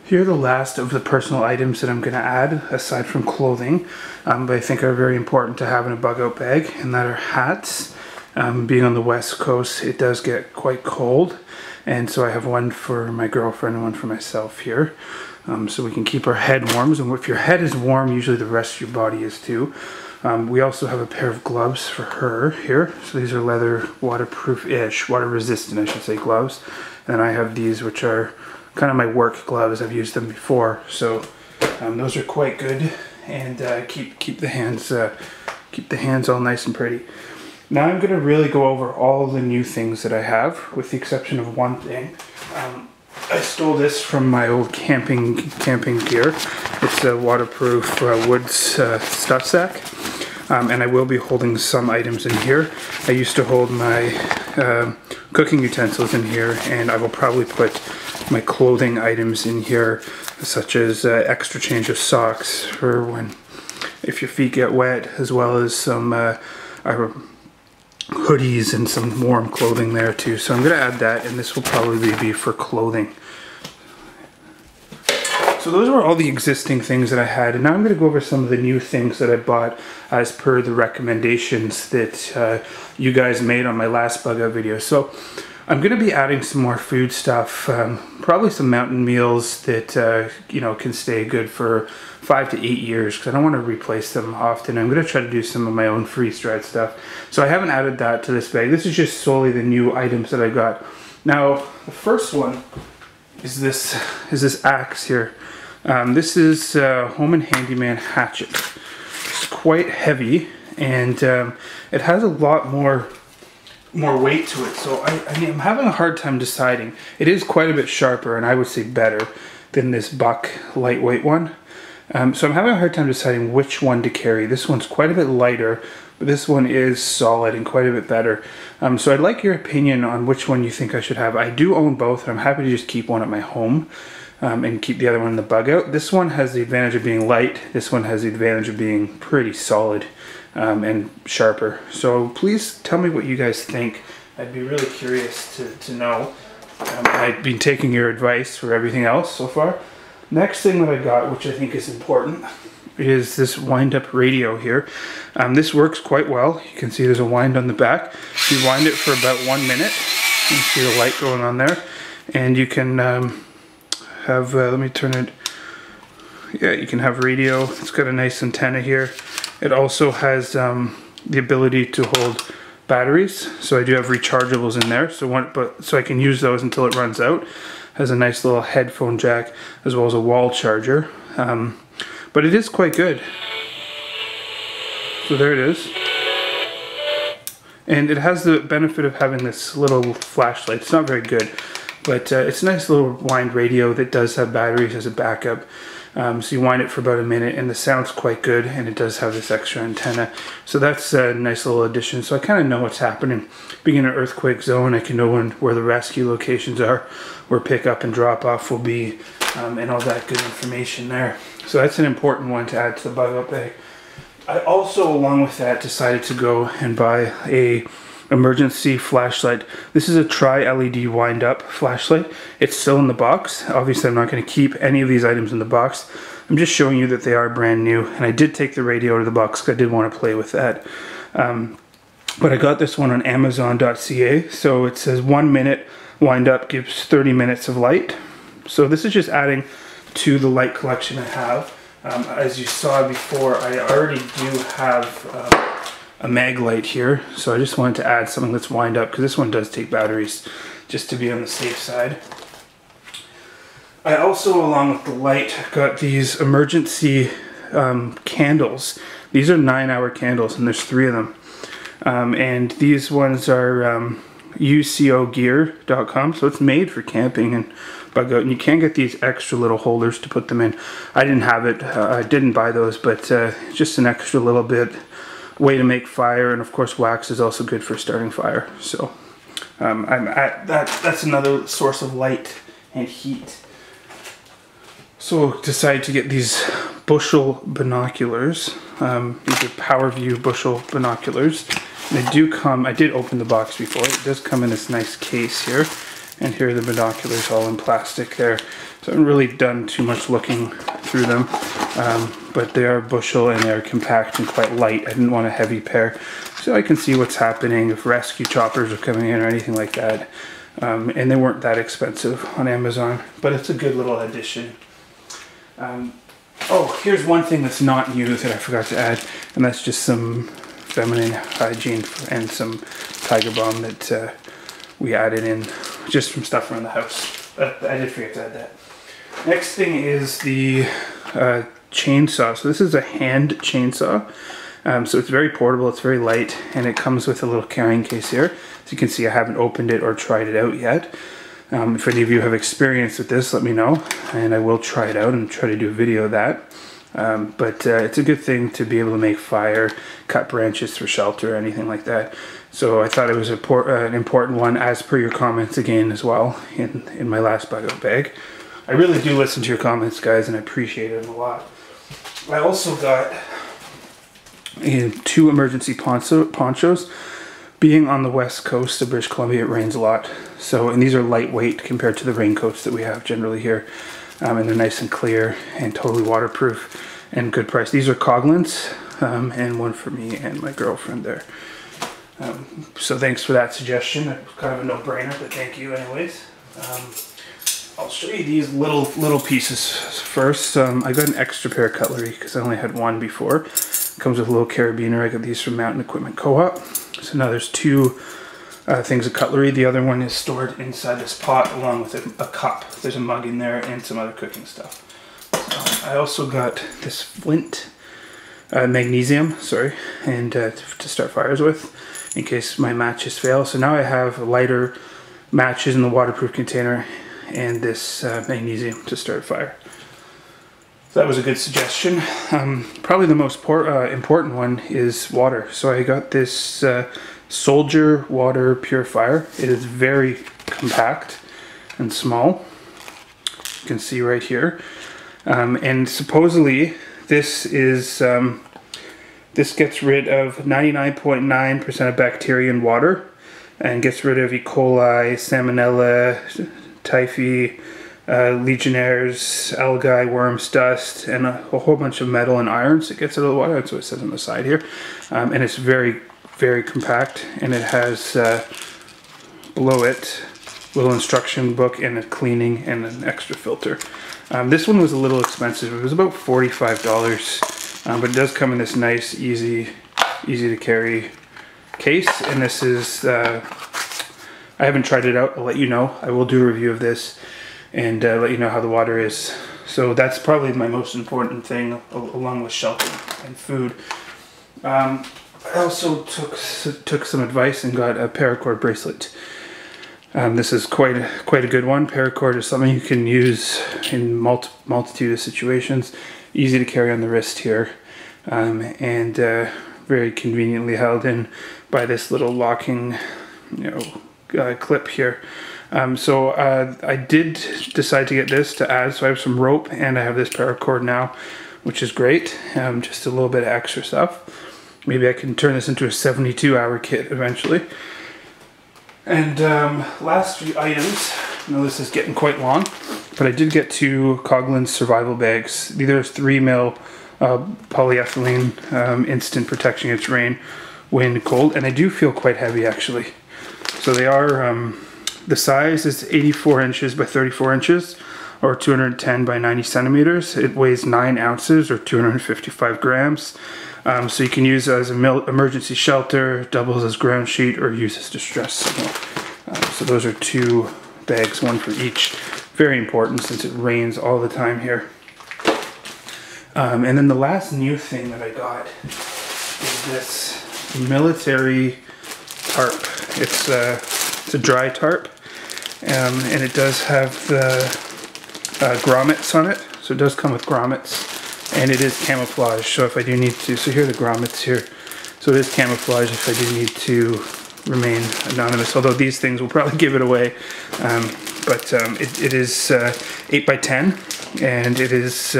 Here are the last of the personal items that I'm going to add, aside from clothing, but I think are very important to have in a bug out bag, and that are hats. Being on the west coast, it does get quite cold, and so I have one for my girlfriend and one for myself here, so we can keep our head warm. And if your head is warm, usually the rest of your body is too. We also have a pair of gloves for her here. So these are leather, waterproof-ish, water-resistant, I should say, gloves. And I have these, which are kind of my work gloves. I've used them before, so those are quite good, and keep the hands all nice and pretty. Now I'm going to really go over all the new things that I have, with the exception of one thing. I stole this from my old camping gear. It's a waterproof woods stuff sack. And I will be holding some items in here. I used to hold my cooking utensils in here, and I will probably put my clothing items in here, such as extra change of socks for if your feet get wet, as well as some hoodies and some warm clothing there too. So I'm going to add that, and this will probably be for clothing. So those were all the existing things that I had, and now I'm going to go over some of the new things that I bought as per the recommendations that you guys made on my last bug out video. So I'm going to be adding some more food stuff, probably some mountain meals that you know, can stay good for 5 to 8 years, because I don't want to replace them often. I'm going to try to do some of my own freeze-dried stuff. So I haven't added that to this bag. This is just solely the new items that I got. Now the first one is this axe here. This is Home and Handyman hatchet. It's quite heavy, and it has a lot more weight to it, so I mean, I'm having a hard time deciding. It is quite a bit sharper, and I would say better than this Buck lightweight one. So I'm having a hard time deciding which one to carry. This one's quite a bit lighter, but this one is solid and quite a bit better. So I'd like your opinion on which one you think I should have. I do own both, and I'm happy to just keep one at my home and keep the other one in the bug out. This one has the advantage of being light. This one has the advantage of being pretty solid and sharper. So please tell me what you guys think. I'd be really curious to know. I've been taking your advice for everything else so far. Next thing that I got, which I think is important, is this wind-up radio here. This works quite well. You can see there's a wind on the back. You wind it for about 1 minute. You can see the light going on there. And you can have, let me turn it, yeah, you can have radio. It's got a nice antenna here. It also has the ability to hold batteries. So I do have rechargeables in there, so I can use those until it runs out. Has a nice little headphone jack, as well as a wall charger. But it is quite good. So there it is. And it has the benefit of having this little flashlight. It's not very good, but it's a nice little wind radio that does have batteries as a backup. So you wind it for about 1 minute, and the sound's quite good, and it does have this extra antenna. So that's a nice little addition. So I kind of know what's happening. Being in an earthquake zone, I can know where the rescue locations are, where pickup and drop off will be, and all that good information there. So that's an important one to add to the bug out bag. I also, along with that, decided to go and buy a emergency flashlight. This is a tri-LED wind-up flashlight. It's still in the box. Obviously, I'm not going to keep any of these items in the box. I'm just showing you that they are brand new, and I did take the radio out of the box because I did want to play with that. But I got this one on Amazon.ca. So it says 1 minute wind-up gives 30 minutes of light. So this is just adding to the light collection I have. As you saw before, I already do have a mag light here, so I just wanted to add something that's wind up, because this one does take batteries, just to be on the safe side. I also, along with the light, got these emergency candles. These are 9-hour candles, and there's 3 of them. And these ones are ucogear.com, so it's made for camping and bug out, and you can get these extra little holders to put them in. I didn't have it, I didn't buy those, but just an extra little bit way to make fire, and of course wax is also good for starting fire. So that's another source of light and heat. So decided to get these bushel binoculars. These are PowerView bushel binoculars. They do come, I did open the box before, it does come in this nice case here. And here are the binoculars all in plastic there. So So I haven't really done too much looking through them, but they are bushel and they're compact and quite light. I didn't want a heavy pair, so I can see what's happening if rescue choppers are coming in or anything like that. And they weren't that expensive on Amazon, but it's a good little addition. Oh, here's one thing that's not new that I forgot to add, and that's just some feminine hygiene and some Tiger Balm that we added in just from stuff around the house. I did forget to add that. Next thing is the chainsaw. So this is a hand chainsaw. So it's very portable, it's very light, and it comes with a little carrying case here. As you can see, I haven't opened it or tried it out yet. If any of you have experience with this, let me know, and I will try it out and try to do a video of that. But it's a good thing to be able to make fire, cut branches for shelter, anything like that. So I thought it was an important one, as per your comments again as well, in my last bug out bag. I really do listen to your comments, guys, and I appreciate it a lot. I also got 2 emergency ponchos. Being on the west coast of British Columbia, it rains a lot. So, and these are lightweight compared to the raincoats that we have generally here. And they're nice and clear and totally waterproof and good price. These are Coughlin's, and one for me and my girlfriend there. So thanks for that suggestion. It was kind of a no-brainer, but thank you anyways. I'll show you these little pieces first. I got an extra pair of cutlery because I only had one before. It comes with a little carabiner. I got these from Mountain Equipment Co-op. So now there's 2 things of cutlery. The other one is stored inside this pot along with a cup. There's a mug in there and some other cooking stuff. I also got this flint, magnesium, and to start fires with in case my matches fail. So now I have lighter matches in the waterproof container and this magnesium to start a fire. So that was a good suggestion. Probably the most important one is water. So I got this Soldier water purifier. It is very compact and small. You can see right here. And supposedly this is this gets rid of 99.9% of bacteria in water and gets rid of E. coli, Salmonella, Typhi, Legionnaires, algae, worms, dust, and a whole bunch of metal and irons. It gets out of the water. That's what it says on the side here. And it's very, very compact, and it has below it a little instruction book and a cleaning and an extra filter. This one was a little expensive. It was about $45, but it does come in this nice, easy to carry case. And this is, I haven't tried it out. I'll let you know. I will do a review of this and let you know how the water is. So that's probably my most important thing, along with shelter and food. I also took some advice and got a paracord bracelet. This is quite a good one. Paracord is something you can use in multitude of situations. Easy to carry on the wrist here, and very conveniently held in by this little locking, clip here. So I did decide to get this to add. So I have some rope and I have this paracord now, which is great. Just a little bit of extra stuff. Maybe I can turn this into a 72-hour kit eventually. And last few items, I know this is getting quite long, but I did get 2 Coughlin's survival bags. These are 3 mil polyethylene instant protection against rain, wind, cold, and they do feel quite heavy actually. So they are, the size is 84 inches by 34 inches, or 210 by 90 centimeters. It weighs 9 ounces or 255 grams. So you can use it as an emergency shelter, doubles as ground sheet, or use as distress signal. So those are 2 bags, one for each. Very important since it rains all the time here. And then the last new thing that I got is this military tarp. It's a dry tarp, and it does have the grommets on it. So it does come with grommets. And it is camouflage, so if I do need to, so here are the grommets here. So it is camouflage if I do need to remain anonymous, although these things will probably give it away. But it is 8 by 10, and it is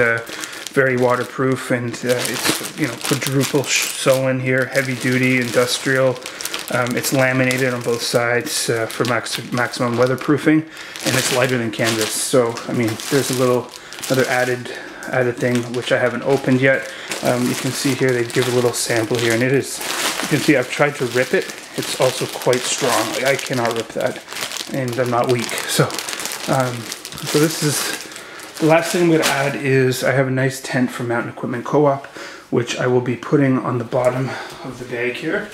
very waterproof, and it's, you know, quadruple sew-in here, heavy duty, industrial. It's laminated on both sides for maximum weatherproofing, and it's lighter than canvas. So I mean, there's another added thing which I haven't opened yet. You can see here they give a little sample here, and it is, you can see I've tried to rip it. It's also quite strong. Like, I cannot rip that, and I'm not weak. So so this is the last thing I'm going to add. Is I have a nice tent from Mountain Equipment Co-op, which I will be putting on the bottom of the bag here,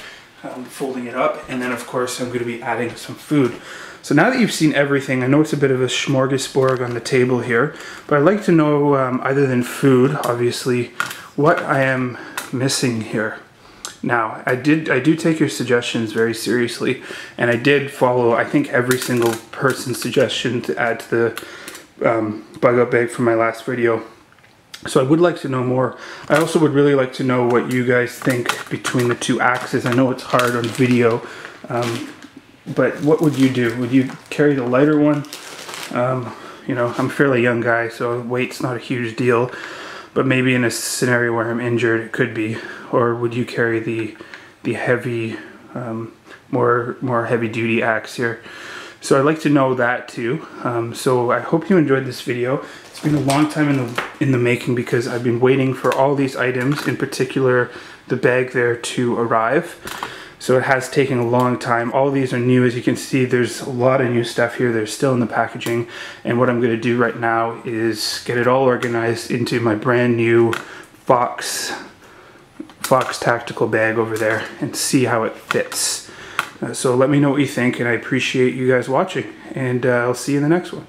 folding it up, and then of course I'm going to be adding some food. So now that you've seen everything, I know it's a bit of a smorgasbord on the table here, but I'd like to know, other than food, obviously, what I am missing here. Now, I do take your suggestions very seriously, and I did follow, I think, every single person's suggestion to add to the bug out bag from my last video. So I would like to know more. I also would really like to know what you guys think between the two axes. I know it's hard on video, but what would you do? Would you carry the lighter one? You know, I'm a fairly young guy, so weight's not a huge deal. But maybe in a scenario where I'm injured, it could be. Or would you carry the heavy, more heavy-duty axe here? So I'd like to know that too. So I hope you enjoyed this video. It's been a long time in the making because I've been waiting for all these items, in particular the bag there, to arrive. So it has taken a long time. All of these are new. As you can see, there's a lot of new stuff here. They're still in the packaging. And what I'm going to do right now is get it all organized into my brand new Fox tactical bag over there and see how it fits. So let me know what you think, and I appreciate you guys watching. And I'll see you in the next one.